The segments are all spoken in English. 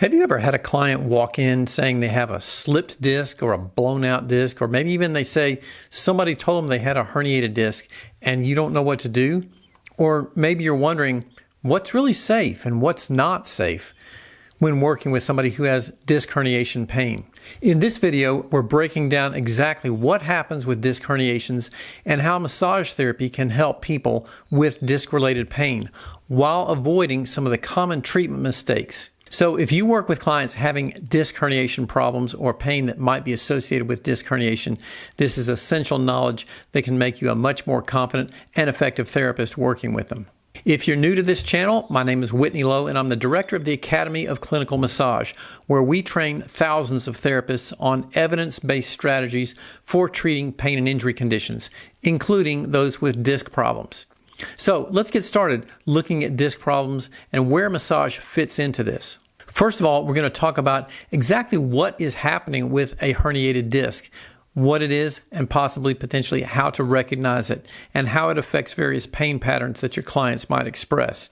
Have you ever had a client walk in saying they have a slipped disc or a blown out disc, or maybe even they say somebody told them they had a herniated disc and you don't know what to do? Or maybe you're wondering what's really safe and what's not safe when working with somebody who has disc herniation pain. In this video, we're breaking down exactly what happens with disc herniations and how massage therapy can help people with disc-related pain while avoiding some of the common treatment mistakes. So if you work with clients having disc herniation problems or pain that might be associated with disc herniation, this is essential knowledge that can make you a much more confident and effective therapist working with them. If you're new to this channel, my name is Whitney Lowe, and I'm the director of the Academy of Clinical Massage, where we train thousands of therapists on evidence-based strategies for treating pain and injury conditions, including those with disc problems. So let's get started looking at disc problems and where massage fits into this. First of all, we're going to talk about exactly what is happening with a herniated disc, what it is, and possibly potentially how to recognize it, and how it affects various pain patterns that your clients might express.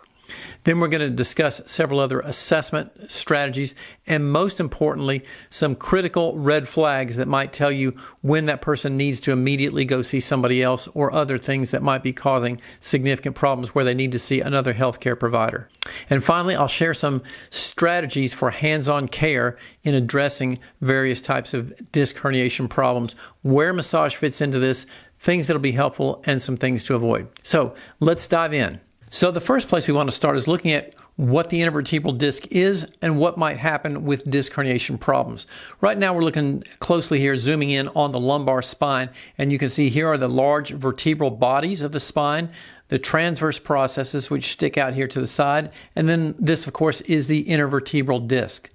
Then we're going to discuss several other assessment strategies, and most importantly, some critical red flags that might tell you when that person needs to immediately go see somebody else, or other things that might be causing significant problems where they need to see another healthcare provider. And finally, I'll share some strategies for hands-on care in addressing various types of disc herniation problems, where massage fits into this, things that'll be helpful, and some things to avoid. So let's dive in. So the first place we want to start is looking at what the intervertebral disc is and what might happen with disc herniation problems. Right now we're looking closely here, zooming in on the lumbar spine, and you can see here are the large vertebral bodies of the spine, the transverse processes which stick out here to the side, and then this of course is the intervertebral disc.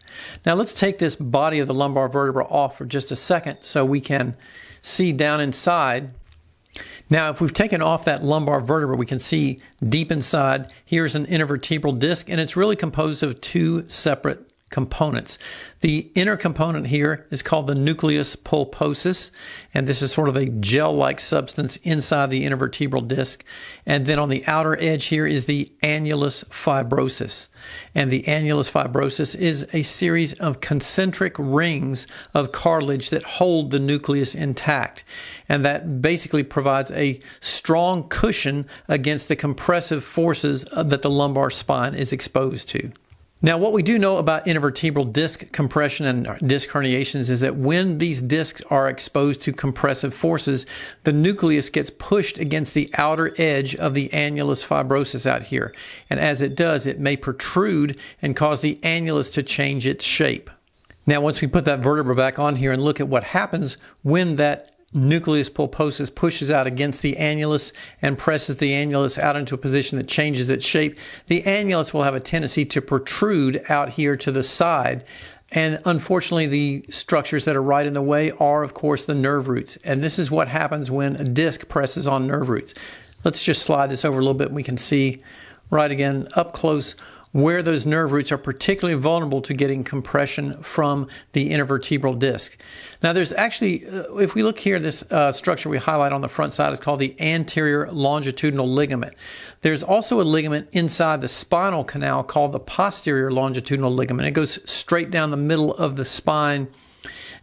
Now let's take this body of the lumbar vertebra off for just a second so we can see down inside. Now, if we've taken off that lumbar vertebra, we can see deep inside, here's an intervertebral disc, and it's really composed of two separate components. The inner component here is called the nucleus pulposus, and this is sort of a gel-like substance inside the intervertebral disc. And then on the outer edge here is the annulus fibrosus. And the annulus fibrosus is a series of concentric rings of cartilage that hold the nucleus intact. And that basically provides a strong cushion against the compressive forces that the lumbar spine is exposed to. Now, what we do know about intervertebral disc compression and disc herniations is that when these discs are exposed to compressive forces, the nucleus gets pushed against the outer edge of the annulus fibrosus out here. And as it does, it may protrude and cause the annulus to change its shape. Now, once we put that vertebra back on here and look at what happens when that nucleus pulposus pushes out against the annulus and presses the annulus out into a position that changes its shape, the annulus will have a tendency to protrude out here to the side. And unfortunately, the structures that are right in the way are, of course, the nerve roots. And this is what happens when a disc presses on nerve roots. Let's just slide this over a little bit and we can see right again up close where those nerve roots are particularly vulnerable to getting compression from the intervertebral disc. Now there's actually, if we look here, this structure we highlight on the front side is called the anterior longitudinal ligament. There's also a ligament inside the spinal canal called the posterior longitudinal ligament. It goes straight down the middle of the spine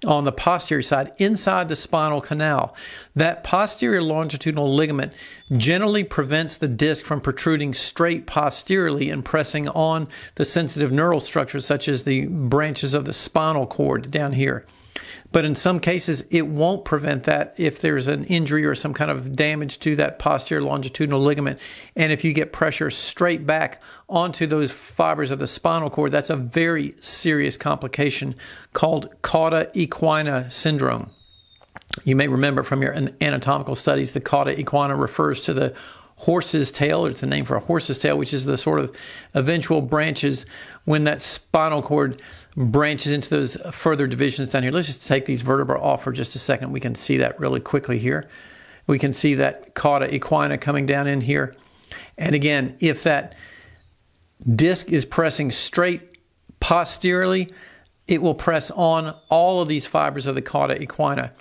on the posterior side, inside the spinal canal. That posterior longitudinal ligament generally prevents the disc from protruding straight posteriorly and pressing on the sensitive neural structures such as the branches of the spinal cord down here. But in some cases, it won't prevent that if there's an injury or some kind of damage to that posterior longitudinal ligament. And if you get pressure straight back onto those fibers of the spinal cord, that's a very serious complication called cauda equina syndrome. You may remember from your anatomical studies, the cauda equina refers to the horse's tail, or it's the name for a horse's tail, which is the sort of eventual branches when that spinal cord branches into those further divisions down here. Let's just take these vertebrae off for just a second. We can see that really quickly here. We can see that cauda equina coming down in here. And again, if that disc is pressing straight posteriorly, it will press on all of these fibers of the cauda equina.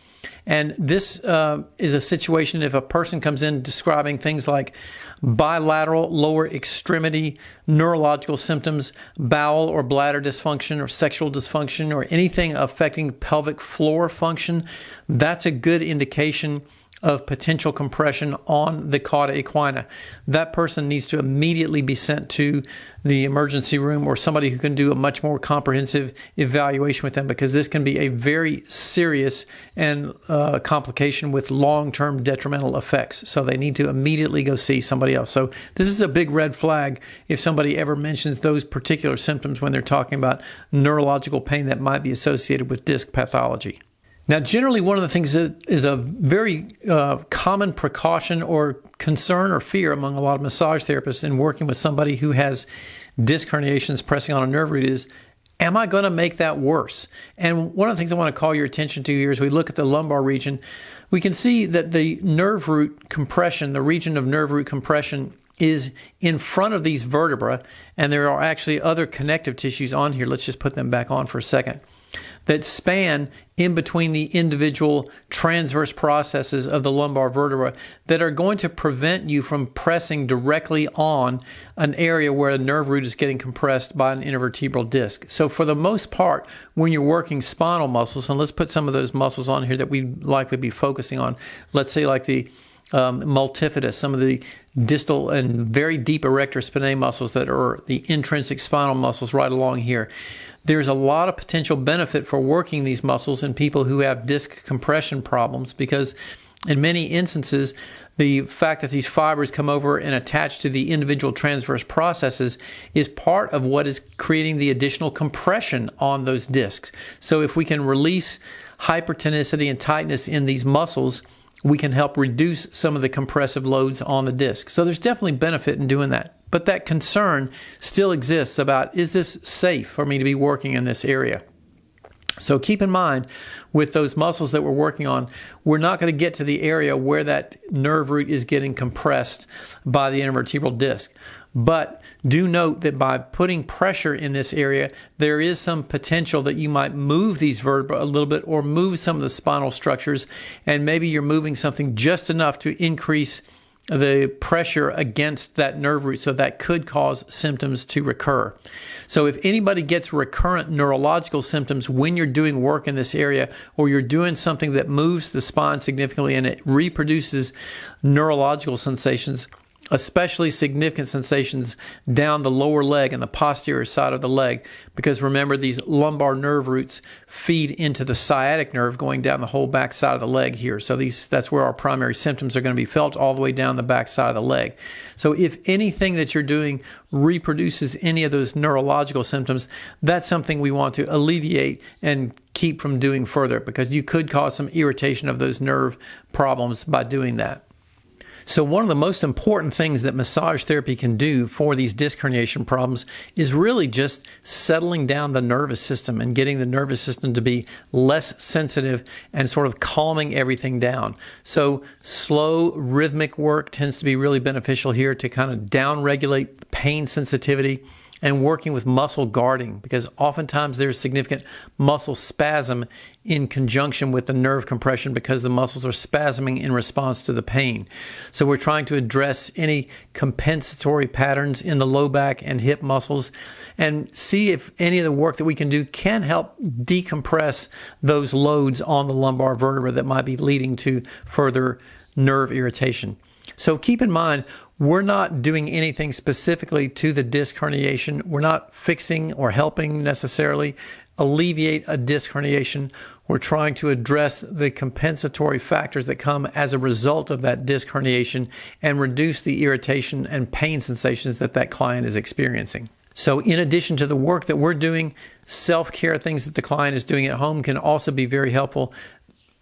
And this is a situation if a person comes in describing things like bilateral lower extremity neurological symptoms, bowel or bladder dysfunction or sexual dysfunction or anything affecting pelvic floor function, that's a good indication of potential compression on the cauda equina. That person needs to immediately be sent to the emergency room or somebody who can do a much more comprehensive evaluation with them, because this can be a very serious and complication with long-term detrimental effects. So they need to immediately go see somebody else. So this is a big red flag if somebody ever mentions those particular symptoms when they're talking about neurological pain that might be associated with disc pathology. Now, generally, one of the things that is a very common precaution or concern or fear among a lot of massage therapists in working with somebody who has disc herniations pressing on a nerve root is, am I going to make that worse? And one of the things I want to call your attention to here is we look at the lumbar region. We can see that the nerve root compression, the region of nerve root compression, is in front of these vertebrae, and there are actually other connective tissues on here. Let's just put them back on for a second, that span in between the individual transverse processes of the lumbar vertebra that are going to prevent you from pressing directly on an area where a nerve root is getting compressed by an intervertebral disc. So for the most part, when you're working spinal muscles, and let's put some of those muscles on here that we'd likely be focusing on, let's say like the multifidus, some of the distal and very deep erector spinae muscles that are the intrinsic spinal muscles right along here. There's a lot of potential benefit for working these muscles in people who have disc compression problems, because in many instances, the fact that these fibers come over and attach to the individual transverse processes is part of what is creating the additional compression on those discs. So if we can release hypertonicity and tightness in these muscles, we can help reduce some of the compressive loads on the disc. So there's definitely benefit in doing that. But that concern still exists about, is this safe for me to be working in this area? So keep in mind, with those muscles that we're working on, we're not going to get to the area where that nerve root is getting compressed by the intervertebral disc. But do note that by putting pressure in this area, there is some potential that you might move these vertebrae a little bit, or move some of the spinal structures, and maybe you're moving something just enough to increase the pressure against that nerve root, so that could cause symptoms to recur. So if anybody gets recurrent neurological symptoms when you're doing work in this area, or you're doing something that moves the spine significantly and it reproduces neurological sensations, especially significant sensations down the lower leg and the posterior side of the leg, because remember, these lumbar nerve roots feed into the sciatic nerve going down the whole back side of the leg here. So that's where our primary symptoms are going to be felt, all the way down the back side of the leg. So if anything that you're doing reproduces any of those neurological symptoms, that's something we want to alleviate and keep from doing further, because you could cause some irritation of those nerve problems by doing that. So one of the most important things that massage therapy can do for these disc herniation problems is really just settling down the nervous system and getting the nervous system to be less sensitive and sort of calming everything down. So slow rhythmic work tends to be really beneficial here to kind of down-regulate pain sensitivity, and working with muscle guarding, because oftentimes there's significant muscle spasm in conjunction with the nerve compression because the muscles are spasming in response to the pain. So we're trying to address any compensatory patterns in the low back and hip muscles and see if any of the work that we can do can help decompress those loads on the lumbar vertebra that might be leading to further nerve irritation. So keep in mind, we're not doing anything specifically to the disc herniation. We're not fixing or helping necessarily alleviate a disc herniation. We're trying to address the compensatory factors that come as a result of that disc herniation and reduce the irritation and pain sensations that that client is experiencing. So in addition to the work that we're doing, self-care things that the client is doing at home can also be very helpful.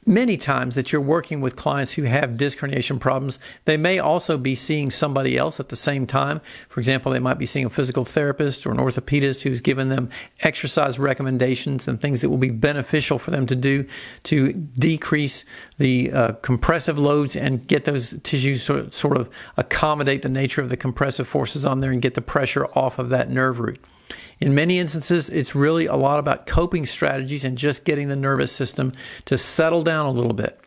Many times that you're working with clients who have disc herniation problems, they may also be seeing somebody else at the same time. For example, they might be seeing a physical therapist or an orthopedist who's given them exercise recommendations and things that will be beneficial for them to do to decrease the compressive loads and get those tissues sort of accommodate the nature of the compressive forces on there and get the pressure off of that nerve root. In many instances, it's really a lot about coping strategies and just getting the nervous system to settle down a little bit.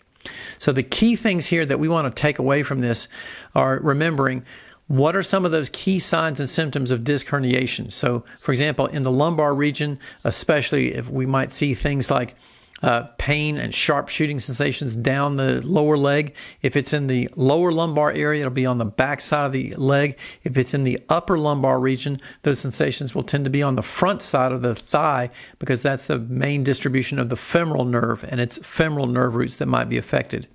So the key things here that we want to take away from this are remembering, What are some of those key signs and symptoms of disc herniation? So, for example, in the lumbar region, especially if we might see things like pain and sharp shooting sensations down the lower leg. If it's in the lower lumbar area, it'll be on the back side of the leg. If it's in the upper lumbar region, those sensations will tend to be on the front side of the thigh because that's the main distribution of the femoral nerve, and it's femoral nerve roots that might be affected.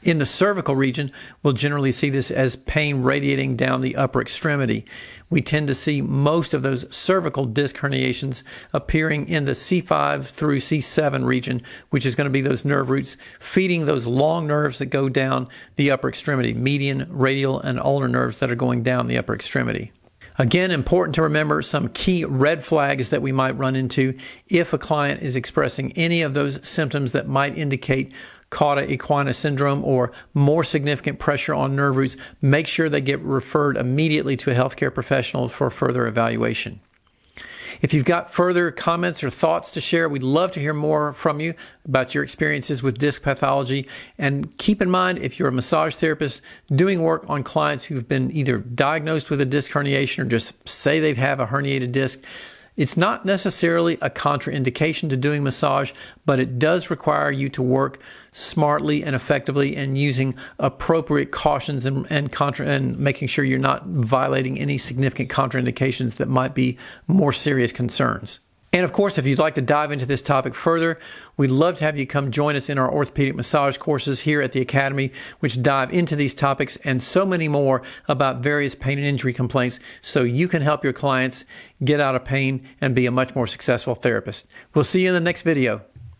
In the cervical region, we'll generally see this as pain radiating down the upper extremity. We tend to see most of those cervical disc herniations appearing in the C5 through C7 region, which is going to be those nerve roots feeding those long nerves that go down the upper extremity, median, radial, and ulnar nerves that are going down the upper extremity. Again, important to remember some key red flags that we might run into if a client is expressing any of those symptoms that might indicate cauda equina syndrome or more significant pressure on nerve roots. Make sure they get referred immediately to a healthcare professional for further evaluation. If you've got further comments or thoughts to share, we'd love to hear more from you about your experiences with disc pathology. And keep in mind, if you're a massage therapist doing work on clients who've been either diagnosed with a disc herniation or just say they have a herniated disc, it's not necessarily a contraindication to doing massage, but it does require you to work smartly and effectively and using appropriate cautions and making sure you're not violating any significant contraindications that might be more serious concerns. And of course, if you'd like to dive into this topic further, we'd love to have you come join us in our orthopedic massage courses here at the Academy, which dive into these topics and so many more about various pain and injury complaints so you can help your clients get out of pain and be a much more successful therapist. We'll see you in the next video.